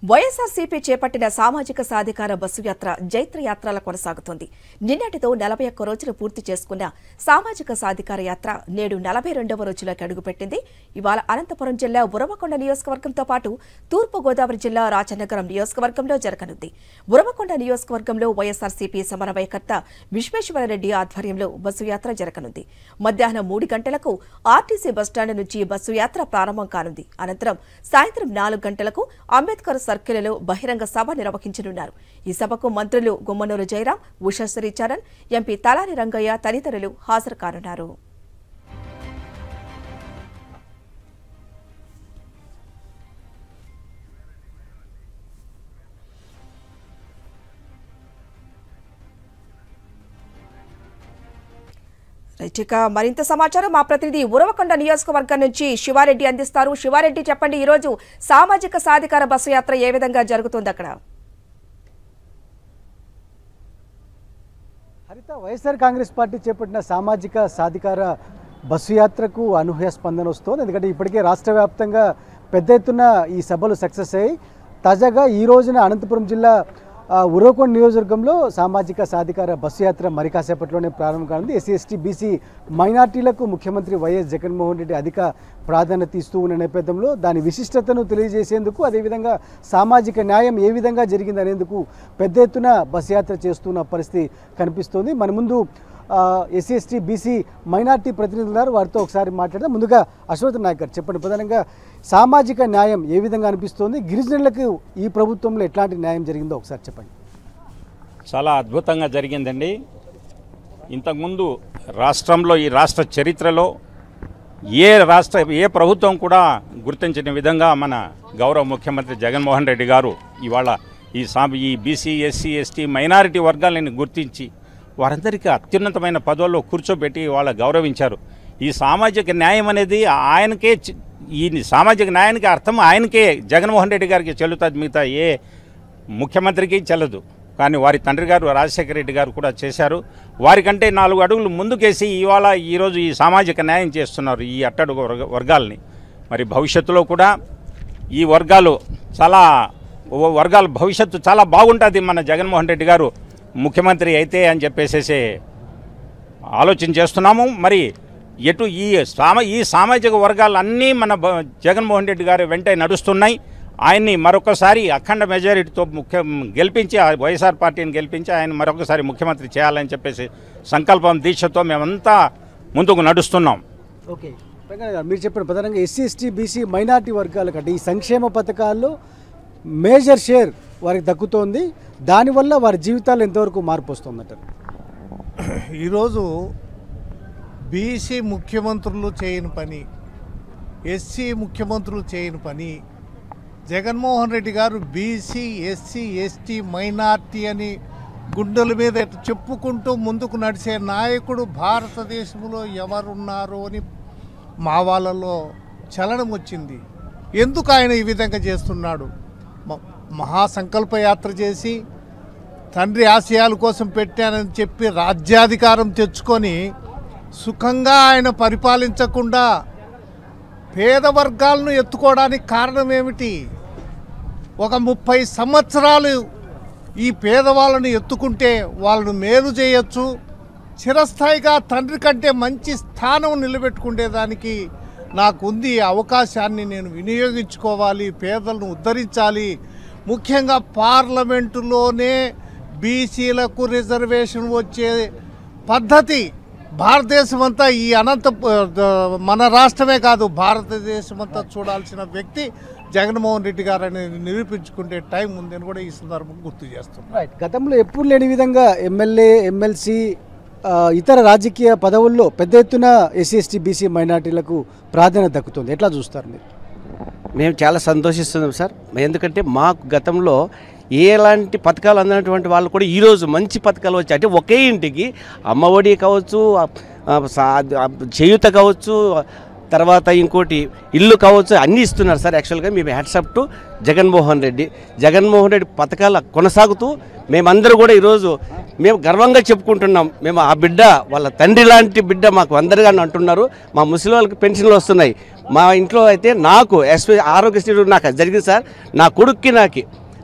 వైఎస్ఆర్సీపీ చేపట్టిన సామాజిక సాధికార బస్సు యాత్ర జైత్ర యాత్రల కొనసాగుతోంది. నిన్నటితో 41 రోజులు పూర్తి చేసుకున్న సామాజిక సాధికార యాత్ర నేడు 42వ రోజులోకి అడుగుపెట్టింది. ఇవాళ అనంతపురం జిల్లా ఉరవకొండ నియోజకవర్గంతో పాటు తూర్పు గోదావరి జిల్లా రాజనగరం నియోజకవర్గంలో జరగనుంది. ఉరవకొండ నియోజకవర్గంలో వైఎస్ఆర్సీపీ సమన్వయకర్త విశ్వేశ్వరరెడ్డి ఆధ్వర్యంలో బస్సు యాత్ర జరగనుంది. మధ్యాహ్నం 3 గంటలకు ఆర్టీసీ బస్టాండ్ నుంచి బస్సు యాత్ర ప్రారంభం కానుంది. అనంతరం సాయంత్రం 4 గంటలకు అంబేద్కర్ సర్కిల్లో బహిరంగ సభ నిర్వహించనున్నారు. ఈ సభకు మంత్రులు గుమ్మనూరు జయరాం, ఉషా శ్రీచరణ్, ఎంపీ తలాని రంగయ్య తదితరులు హాజరు కానున్నారు. మరింత సమాచారం మా ప్రతినిధి ఉరవకొండ నియోజకవర్గం నుంచి శివారెడ్డి అందిస్తారు. శివారెడ్డి, చెప్పండి, ఈ రోజు సామాజిక సాధికార బస్సు యాత్ర ఏ విధంగా జరుగుతుంది అక్కడ? హరిత, వైఎస్ఆర్ కాంగ్రెస్ పార్టీ చేపట్టిన సామాజిక సాధికార బస్సు యాత్రకు అనూహ్య స్పందన వస్తోంది. ఎందుకంటే ఇప్పటికే రాష్ట్ర వ్యాప్తంగా పెద్ద ఎత్తున ఈ సభలు సక్సెస్ అయ్యాయి. తాజాగా ఈ రోజున అనంతపురం జిల్లా ఉరవకొండ నియోజకవర్గంలో సామాజిక సాధికార బస్సు యాత్ర మరి కాసేపట్లోనే ప్రారంభం కానుంది. ఎస్సీ ఎస్టీ బీసీ మైనార్టీలకు ముఖ్యమంత్రి వైఎస్ జగన్మోహన్ రెడ్డి అధిక ప్రాధాన్యత ఇస్తూ ఉన్న నేపథ్యంలో దాని విశిష్టతను తెలియజేసేందుకు, అదేవిధంగా సామాజిక న్యాయం ఏ విధంగా జరిగిందనేందుకు పెద్ద ఎత్తున బస్సు యాత్ర చేస్తున్న పరిస్థితి కనిపిస్తోంది. మన ముందు ఎస్సీ ఎస్టీ బీసీ మైనార్టీ ప్రతినిధులు ఉన్నారు, వారితో ఒకసారి మాట్లాడదాం. ముందుగా అశ్వత్ నాయక్ గారు, చెప్పండి, ప్రధానంగా సామాజిక న్యాయం ఏ విధంగా అనిపిస్తోంది, గిరిజనులకు ఈ ప్రభుత్వంలో ఎట్లాంటి న్యాయం జరిగిందో ఒకసారి చెప్పండి. చాలా అద్భుతంగా జరిగిందండి. ఇంతకుముందు రాష్ట్రంలో, ఈ రాష్ట్ర చరిత్రలో ఏ ప్రభుత్వం కూడా గుర్తించిన విధంగా మన గౌరవ ముఖ్యమంత్రి జగన్మోహన్ రెడ్డి గారు ఇవాళ ఈ బీసీ ఎస్సీ ఎస్టీ మైనారిటీ వర్గాలను గుర్తించి వారందరికీ అత్యున్నతమైన పదవుల్లో కూర్చోబెట్టి వాళ్ళ గౌరవించారు. ఈ సామాజిక న్యాయం అనేది ఆయనకే, ఈ సామాజిక న్యాయానికి అర్థం ఆయనకే, జగన్మోహన్ రెడ్డి గారికి చెల్లుతుంది, మిగతా ఏ ముఖ్యమంత్రికి చెల్లదు. కానీ వారి తండ్రి గారు రాజశేఖర రెడ్డి గారు కూడా చేశారు. వారికంటే 4 అడుగులు ముందుకేసి ఈరోజు ఈ సామాజిక న్యాయం చేస్తున్నారు ఈ అట్టడుగు వర్గాలని. మరి భవిష్యత్తులో కూడా ఈ వర్గాల భవిష్యత్తు చాలా బాగుంటుంది మన జగన్మోహన్ రెడ్డి గారు ముఖ్యమంత్రి అయితే అని చెప్పేసి ఆలోచన చేస్తున్నాము. మరి ఈ సామాజిక వర్గాలన్నీ మన జగన్మోహన్ రెడ్డి గారి వెంటే నడుస్తున్నాయి. ఆయన్ని మరొకసారి అఖండ మెజారిటీతో గెలిపించి, వైఎస్ఆర్ పార్టీని గెలిపించి ఆయన మరొకసారి ముఖ్యమంత్రి చేయాలని చెప్పేసి సంకల్పం, దీక్షతో మేమంతా ముందుకు నడుస్తున్నాం. ఓకే, మీరు చెప్పిన ప్రధానంగా ఎస్సీ ఎస్టీ బీసీ మైనార్టీ వర్గాలకు అంటే ఈ సంక్షేమ పథకాల్లో మేజర్ షేర్ వారికి దక్కుతోంది. దానివల్ల వారి జీవితాలు ఎంతవరకు మార్పు వస్తుందంటారు? ఈరోజు బీసీ ముఖ్యమంత్రులు చేయని పని, ఎస్సీ ముఖ్యమంత్రులు చేయని పని జగన్మోహన్ రెడ్డి గారు బీసీ ఎస్సీ ఎస్టీ మైనార్టీ అని గుండెల మీద చెప్పుకుంటూ ముందుకు నడిచే నాయకుడు భారతదేశంలో ఎవరున్నారు అని మా వాళ్ళలో చలనం వచ్చింది. ఎందుకు ఆయన ఈ విధంగా చేస్తున్నాడు? మహాసంకల్ప యాత్ర చేసి తండ్రి ఆశయాల కోసం పెట్టానని చెప్పి రాజ్యాధికారం తెచ్చుకొని సుఖంగా ఆయన పరిపాలించకుండా పేద వర్గాలను ఎత్తుకోవడానికి కారణం ఏమిటి? ఒక 30 సంవత్సరాలు ఈ పేదవాళ్ళను ఎత్తుకుంటే వాళ్ళను మేలు చేయొచ్చు, చిరస్థాయిగా తండ్రి కంటే మంచి స్థానం నిలబెట్టుకునేదానికి నాకుంది. అవకాశాన్ని నేను వినియోగించుకోవాలి, పేదలను ఉద్ధరించాలి. ముఖ్యంగా పార్లమెంటులోనే బీసీలకు రిజర్వేషన్ వచ్చే పద్ధతి భారతదేశం అంతా, ఈ మన రాష్ట్రమే కాదు భారతదేశం అంతా చూడాల్సిన వ్యక్తి జగన్మోహన్ రెడ్డి గారు అనేది నిరూపించుకునే టైం ఉందని కూడా ఈ సందర్భంగా గుర్తు చేస్తున్నాం. గతంలో ఎప్పుడు లేని విధంగా ఎమ్మెల్యే, ఎమ్మెల్సీ, ఇతర రాజకీయ పదవుల్లో పెద్ద ఎత్తున ఎస్సీ ఎస్టీ బీసీ మైనార్టీలకు ప్రాధాన్యత దక్కుతుంది. ఎట్లా చూస్తారు మీరు? మేము చాలా సంతోషిస్తున్నాం సార్. ఎందుకంటే మాకు గతంలో ఎలాంటి పథకాలు అందినటువంటి వాళ్ళు కూడా ఈరోజు మంచి పథకాలు వచ్చాయి. అంటే ఒకే ఇంటికి అమ్మఒడి కావచ్చు, చేయూత కావచ్చు, తర్వాత ఇంకోటి ఇల్లు కావచ్చు, అన్నీ ఇస్తున్నారు సార్. యాక్చువల్గా మేము హ్యాట్సప్ టు జగన్మోహన్ రెడ్డి పథకాలు కొనసాగుతూ మేమందరూ కూడా ఈరోజు మేము గర్వంగా చెప్పుకుంటున్నాం. మేము ఆ బిడ్డ వాళ్ళ తండ్రి లాంటి బిడ్డ మాకు అందరిగా అంటున్నారు. మా ముసలి వాళ్ళకి పెన్షన్లు వస్తున్నాయి. మా ఇంట్లో అయితే నాకు ఆరోగ్యశ్రీ నాకు జరిగింది సార్. నా కొడుక్కి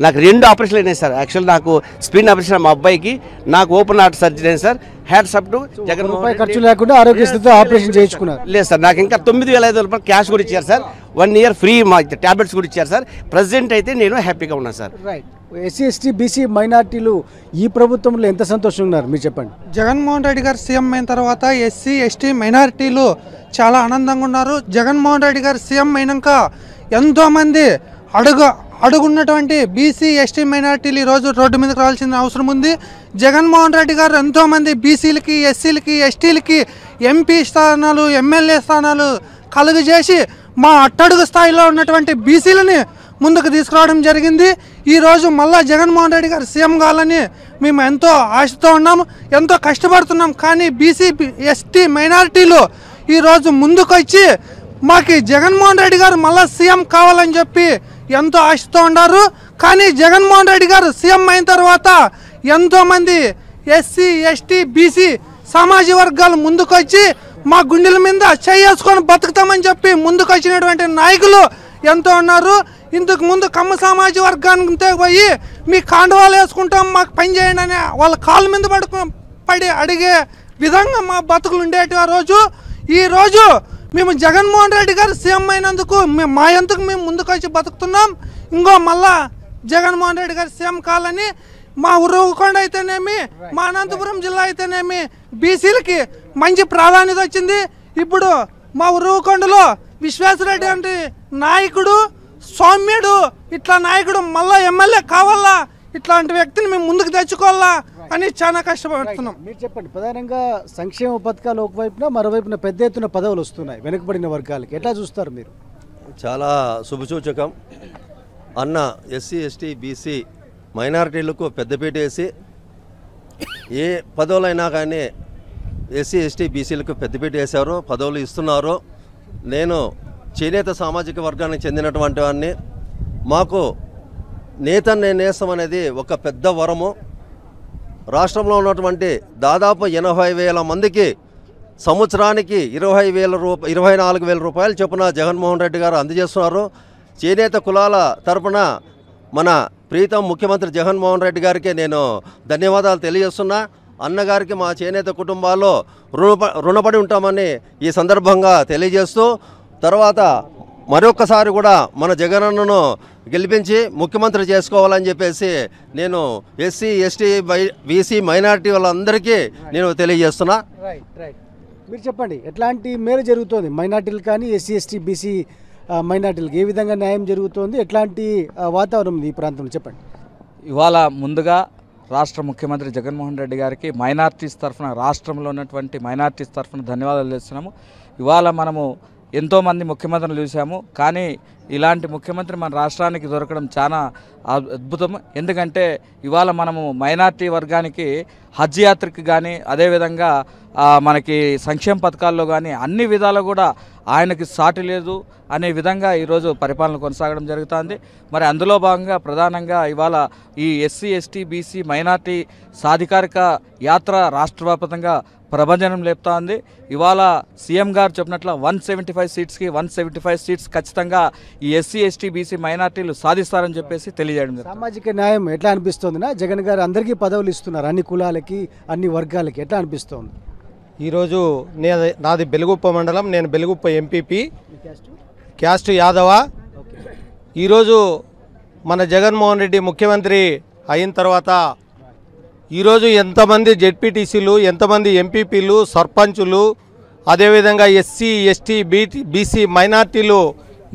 నాకు 2 ఆపరేషన్లు అయినాయి సార్. యాక్చువల్ నాకు స్పిన్ ఆపరేషన్ మా అబ్బాయికి, నాకు ఓపెన్ హార్ట్ సర్జరీ అయింది sir. Hats up to Jaganmohan ఖర్చు లేకుండా ఆరోగ్యశ్రీతో ఆపరేషన్ చేయించుకున్నారు. లేదు సార్, నాకు ఇంకా 9,500 రూపాయలు క్యాష్ కూడా ఇచ్చారు సార్. 1 ఇయర్ ఫ్రీ మా ట్యాబ్లెట్స్ కూడా ఇచ్చారు సార్. ప్రజెంట్ అయితే నేను హ్యాపీగా ఉన్నాను sir. Right. SC ST BC మైనార్టీలు ఈ ప్రభుత్వంలో ఎంత సంతోషంగా ఉన్నారు మీరు చెప్పండి. జగన్మోహన్ రెడ్డి గారు సీఎం అయిన తర్వాత ఎస్సీ ఎస్టీ మైనారిటీలు చాలా ఆనందంగా ఉన్నారు. జగన్మోహన్ రెడ్డి గారు సీఎం అయినాక ఎంతోమంది అడుగున్నటువంటి బీసీ ఎస్టీ మైనారిటీలు ఈరోజు రోడ్డు మీదకి రావాల్సిన అవసరం ఉంది. జగన్మోహన్ రెడ్డి గారు ఎంతోమంది బీసీలకి ఎస్సీలకి ఎస్టీలకి ఎంపీ స్థానాలు ఎమ్మెల్యే స్థానాలు కలుగజేసి మా అట్టడుగు స్థాయిలో ఉన్నటువంటి బీసీలని ముందుకు తీసుకురావడం జరిగింది. ఈరోజు మళ్ళా జగన్మోహన్ రెడ్డి గారు సీఎం కావాలని మేము ఎంతో ఆశతో ఉన్నాము, ఎంతో కష్టపడుతున్నాం. కానీ బీసీ ఎస్టీ మైనారిటీలు ఈరోజు ముందుకు వచ్చి మాకు జగన్మోహన్ రెడ్డి గారు మళ్ళా సీఎం కావాలని చెప్పి ఎంతో ఆశతో ఉన్నారు. కానీ జగన్మోహన్ రెడ్డి గారు సీఎం అయిన తర్వాత ఎంతోమంది ఎస్సీ ఎస్టీ బీసీ సామాజిక వర్గాలు ముందుకొచ్చి మా గుండెల మీద చేసుకొని బతుకుతామని చెప్పి ముందుకు వచ్చినటువంటి నాయకులు ఎంతో ఉన్నారు. ఇంతకు ముందు కమ్మ సామాజిక వర్గానికి పోయి మీ కాండవాలు వేసుకుంటాం మాకు పని చేయండి అని వాళ్ళ కాళ్ళ మీద పడి అడిగే విధంగా మా బతుకులు ఉండేటి ఆ రోజు. ఈరోజు మేము జగన్మోహన్ రెడ్డి గారు సీఎం అయినందుకు మా ఎంతకు మేము ముందుకు వచ్చి బతుకుతున్నాం. ఇంకో మళ్ళా జగన్మోహన్ రెడ్డి గారు సీఎం కావాలని మా ఉరవకొండ అయితేనేమి మా అనంతపురం జిల్లా అయితేనేమి బీసీలకి మంచి ప్రాధాన్యత వచ్చింది. ఇప్పుడు మా ఉరవకొండలో విశ్వేశ్వరరెడ్డి అంటే నాయకుడు సౌమ్యుడు ఇట్లా నాయకుడు మళ్ళా ఎమ్మెల్యే కావాలా, ఇట్లాంటి వ్యక్తిని మేము ముందుకు తెచ్చుకోవాలా అని చాలా కష్టపడుతున్నాం. మీరు చెప్పండి, ప్రధానంగా సంక్షేమ పథకాలు ఒకవైపున మరోవైపున పెద్ద ఎత్తున పదవులు వస్తున్నాయి వెనుకబడిన వర్గాలకి, ఎట్లా చూస్తారు మీరు? చాలా శుభసూచకం. అన్న ఎస్సీ ఎస్టీ బీసీ మైనారిటీలకు పెద్దపీట వేసి ఏ పదవులైనా కానీ ఎస్సీ ఎస్టీ బీసీలకు పెద్దపీట వేశారు, పదవులు ఇస్తున్నారు. నేను చేనేత సామాజిక వర్గానికి చెందినటువంటి వాడిని. మాకు నేతన్నే నేస్తం అనేది ఒక పెద్ద వరము. రాష్ట్రంలో ఉన్నటువంటి దాదాపు 80,000 మందికి సంవత్సరానికి 24,000 రూపాయలు చొప్పున జగన్మోహన్ రెడ్డి గారు అందజేస్తున్నారు. చేనేత కులాల తరపున మన ప్రీతం ముఖ్యమంత్రి జగన్మోహన్ రెడ్డి గారికి నేను ధన్యవాదాలు తెలియజేస్తున్నా. అన్నగారికి మా చేనేత కుటుంబాల్లో రుణపడి ఉంటామని ఈ సందర్భంగా తెలియజేస్తూ, తర్వాత మరొకసారి కూడా మన జగనన్నను గెలిపించి ముఖ్యమంత్రి చేసుకోవాలని చెప్పేసి నేను ఎస్సీ ఎస్టీ బీసీ మైనారిటీ వాళ్ళందరికీ నేను తెలియజేస్తున్నా. రైట్. మీరు చెప్పండి, ఎట్లాంటి మేలు జరుగుతుంది మైనార్టీలు కానీ ఎస్సీ ఎస్టీ బీసీ మైనార్టీలకు? ఏ విధంగా న్యాయం జరుగుతుంది? ఎట్లాంటి వాతావరణం ఉంది ఈ ప్రాంతంలో చెప్పండి. ఇవాళ ముందుగా రాష్ట్ర ముఖ్యమంత్రి జగన్మోహన్ రెడ్డి గారికి మైనార్టీస్ తరఫున, రాష్ట్రంలో ఉన్నటువంటి మైనార్టీస్ తరఫున ధన్యవాదాలు చేస్తున్నాము. ఇవాళ మనము ఎంతోమంది ముఖ్యమంత్రులు చూసాము, కానీ ఇలాంటి ముఖ్యమంత్రి మన రాష్ట్రానికి దొరకడం చాలా అద్భుతం. ఎందుకంటే ఇవాళ మనము మైనార్టీ వర్గానికి హజ్ యాత్రకి కానీ అదేవిధంగా మనకి సంక్షేమ పథకాల్లో కానీ అన్ని విధాలు కూడా ఆయనకి సాటి లేదు అనే విధంగా ఈరోజు పరిపాలన కొనసాగడం జరుగుతుంది. మరి అందులో భాగంగా ప్రధానంగా ఇవాళ ఈ ఎస్సీ ఎస్టీ బీసీ మైనార్టీ సాధికారిక యాత్ర రాష్ట్రవ్యాప్తంగా ప్రభంజనం లేపుతా ఉంది. ఇవాళ సీఎం గారు చెప్పినట్లు 175 సీట్స్కి 175 సీట్స్ ఖచ్చితంగా ఈ ఎస్సీ ఎస్టీ బీసీ మైనార్టీలు సాధిస్తారని చెప్పేసి తెలియజేయడం. సామాజిక న్యాయం ఎట్లా అనిపిస్తుందినా? జగన్ గారు అందరికీ పదవులు ఇస్తున్నారు, అన్ని కులాలకి అన్ని వర్గాలకి, ఎట్లా అనిపిస్తుంది? ఈరోజు నాది బెలుగుప్ప మండలం, నేను బెలుగుప్ప ఎంపీపీ, క్యాస్ట్ యాదవ. ఈరోజు మన జగన్మోహన్ రెడ్డి ముఖ్యమంత్రి అయిన తర్వాత ఈరోజు ఎంతమంది జెడ్పీటీసీలు, ఎంతమంది ఎంపీపీలు, సర్పంచులు, అదేవిధంగా ఎస్సీ ఎస్టీ బీసీ మైనార్టీలు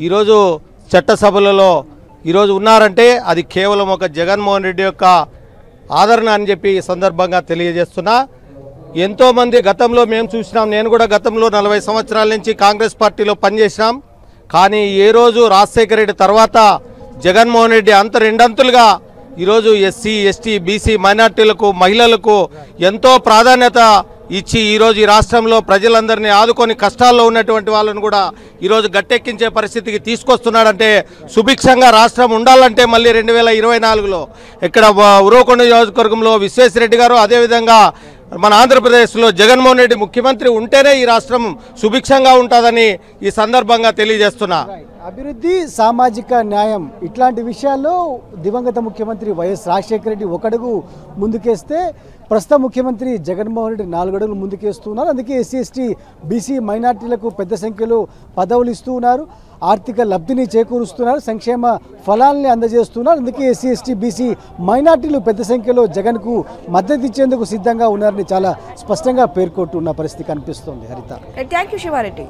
ఈరోజు చట్టసభలలో ఈరోజు ఉన్నారంటే అది కేవలం ఒక జగన్మోహన్ రెడ్డి యొక్క ఆదరణ అని చెప్పి ఈ సందర్భంగా తెలియజేస్తున్నా. ఎంతోమంది గతంలో మేము చూసినాం, నేను కూడా గతంలో 40 సంవత్సరాల నుంచి కాంగ్రెస్ పార్టీలో పనిచేసినాం. కానీ ఏ రోజు రాజశేఖర రెడ్డి తర్వాత జగన్మోహన్ రెడ్డి రెండంతులుగా ఈరోజు ఎస్సీ ఎస్టీ బీసీ మైనార్టీలకు, మహిళలకు ఎంతో ప్రాధాన్యత ఇచ్చి ఈరోజు ఈ రాష్ట్రంలో ప్రజలందరినీ ఆదుకొని కష్టాల్లో ఉన్నటువంటి వాళ్ళను కూడా ఈరోజు గట్టెక్కించే పరిస్థితికి తీసుకొస్తున్నాడంటే సుభిక్షంగా రాష్ట్రం ఉండాలంటే మళ్ళీ 2024లో ఇక్కడ ఉరవకొండ నియోజకవర్గంలో విశ్వేశ్వరరెడ్డి గారు, అదేవిధంగా మన ఆంధ్రప్రదేశ్లో జగన్మోహన్ రెడ్డి ముఖ్యమంత్రి ఉంటేనే ఈ రాష్ట్రం సుభిక్షంగా ఉంటుందని ఈ సందర్భంగా తెలియజేస్తున్నా. అభివృద్ధి, సామాజిక న్యాయం ఇట్లాంటి విషయాల్లో దివంగత ముఖ్యమంత్రి వైఎస్ రాజశేఖర రెడ్డి ఒకడుగు ముందుకేస్తే ప్రస్తుత ముఖ్యమంత్రి జగన్మోహన్ రెడ్డి 4 అడుగులు ముందుకేస్తున్నారు. అందుకే ఎస్సీ ఎస్టీ బీసీ మైనార్టీలకు పెద్ద సంఖ్యలో పదవులు ఇస్తూ ఉన్నారు, ఆర్థిక లబ్ధిని చేకూరుస్తున్నారు, సంక్షేమ ఫలాల్ని అందజేస్తున్నారు. అందుకే ఎస్సీ ఎస్టీ బీసీ మైనార్టీలు పెద్ద సంఖ్యలో జగన్కు మద్దతు ఇచ్చేందుకు సిద్ధంగా ఉన్నారని చాలా స్పష్టంగా పేర్కొంటున్న పరిస్థితి కనిపిస్తోంది. హరిత, థ్యాంక్ యూ శివారెడ్డి.